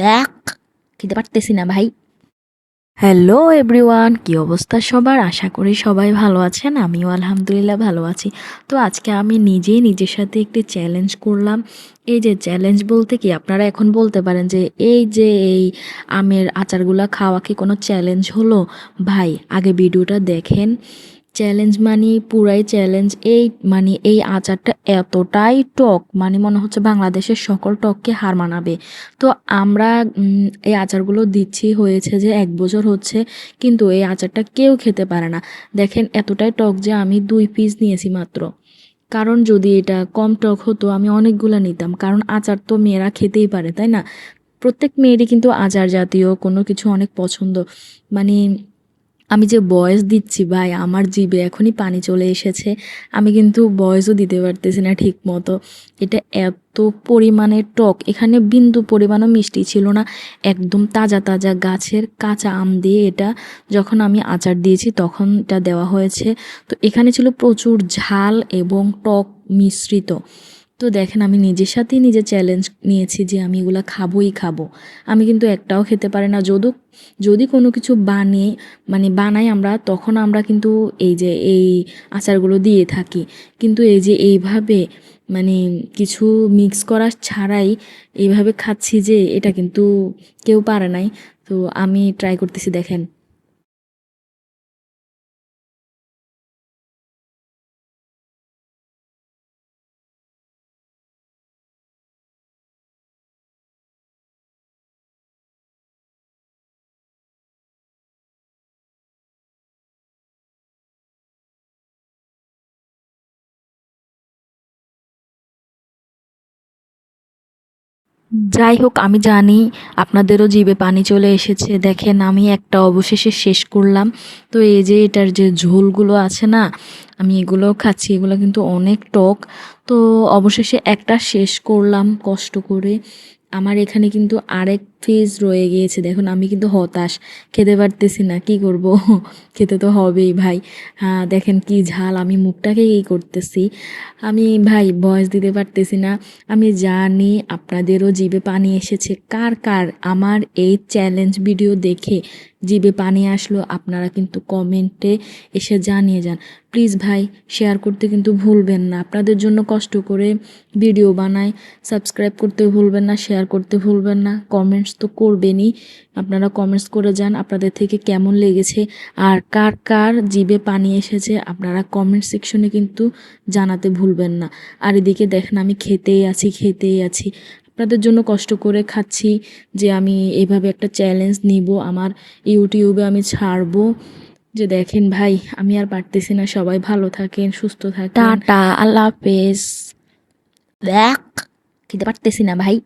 দেখ খেতে পারতেছি না ভাই। হ্যালো এভরিওয়ান, কি অবস্থা সবার? আশা করি সবাই ভালো আছেন। আমিও আলহামদুলিল্লাহ ভালো আছি। তো আজকে আমি নিজেই নিজের সাথে একটি চ্যালেঞ্জ করলাম। এই যে চ্যালেঞ্জ বলতে কি, আপনারা এখন বলতে পারেন যে এই আমের আচারগুলা খাওয়া কি কোনো চ্যালেঞ্জ হলো? ভাই, আগে ভিডিওটা দেখেন। চ্যালেঞ্জ মানে পুরাই চ্যালেঞ্জ। এই আচারটা এতটাই টক, মানে মনে হচ্ছে বাংলাদেশের সকল টককে হার মানাবে। তো আমরা এই আচারগুলো দিচ্ছি হয়েছে যে 1 বছর হচ্ছে, কিন্তু এই আচারটা কেউ খেতে পারে না। দেখেন এতটাই টক যে আমি 2 পিস নিয়েছি মাত্র। কারণ যদি এটা কম টক হতো আমি অনেকগুলো নিতাম, কারণ আচার তো মেয়েরা খেতেই পারে, তাই না? প্রত্যেক মেয়েরই কিন্তু আচার জাতীয় কোনো কিছু অনেক পছন্দ। মানে আমি যে ভয়েস দিচ্ছি ভাই, আমার জিভে এখনই পানি চলে এসেছে। আমি কিন্তু ভয়েসও দিতে পারতেছি না ঠিক মতো। এটা এত পরিমাণে টক, এখানে বিন্দু পরিমাণও মিষ্টি ছিল না। একদম তাজা তাজা গাছের কাঁচা আম দিয়ে এটা যখন আমি আচার দিয়েছি তখন এটা দেওয়া হয়েছে। তো এখানে ছিল প্রচুর ঝাল এবং টক মিশ্রিত। তো দেখেন, আমি নিজের সাথেই নিজে চ্যালেঞ্জ নিয়েছি যে আমি এগুলো খাবোই খাবো। আমি কিন্তু একটাও খেতে পারি না। যদি কোনো কিছু বানাই আমরা, তখন আমরা কিন্তু এই আচারগুলো দিয়ে থাকি। কিন্তু এই যে এইভাবে মানে কিছু মিক্স করা ছাড়াই এইভাবে খাচ্ছি, যে এটা কিন্তু কেউ পারে নাই। তো আমি ট্রাই করতেছি, দেখেন। যাই হোক, আমি জানি আপনাদেরও জিভে পানি চলে এসেছে। দেখেন আমি একটা অবশেষে শেষ করলাম। তো এই যে এটার যে ঝোলগুলো আছে না, আমি এগুলো খাচ্ছি, এগুলো কিন্তু অনেক টক। তো অবশেষে একটা শেষ করলাম কষ্ট করে। আমার এখানে কিন্তু আরেক ফ্রিজ রয়ে গিয়েছে। দেখুন আমি কিন্তু হতাশ, খেতে পারতেছি না, কি করব। খেতে তো হবেই ভাই। হ্যাঁ দেখেন কি ঝাল, আমি মুখটাকে এই করতেছি। আমি ভাই ভয়েস দিতে পারতেছি না। আমি জানি আপনাদেরও জিভে পানি এসেছে। কার কার আমার এই চ্যালেঞ্জ ভিডিও দেখে জিভে পানি আসলো, আপনারা কিন্তু কমেন্টে এসে জানিয়ে যান। প্লিজ ভাই, শেয়ার করতে কিন্তু ভুলবেন না। আপনাদের জন্য কষ্ট করে ভিডিও বানাই। সাবস্ক্রাইব করতে ভুলবেন না, শেয়ার করতে ভুলবেন না, কমেন্টস তো করবেনই। আপনারা কমেন্টস করে যান আপনাদের থেকে কেমন লেগেছে, আর কার কার জিভে পানি এসেছে আপনারা কমেন্ট সেকশনে কিন্তু জানাতে ভুলবেন না। আর এদিকে দেখেন আমি খেতেই আছি। আপনাদের জন্য কষ্ট করে খাচ্ছি, যে আমি এইভাবে একটা চ্যালেঞ্জ নিব, আমার ইউটিউবে আমি ছাড়বো। যে দেখেন ভাই, আমি আর পারতেছি না। সবাই ভালো থাকেন, সুস্থ থাকেন। টাটা, আল্লাহ হাফেজ। দেখ খেতে পারতেছি না ভাই।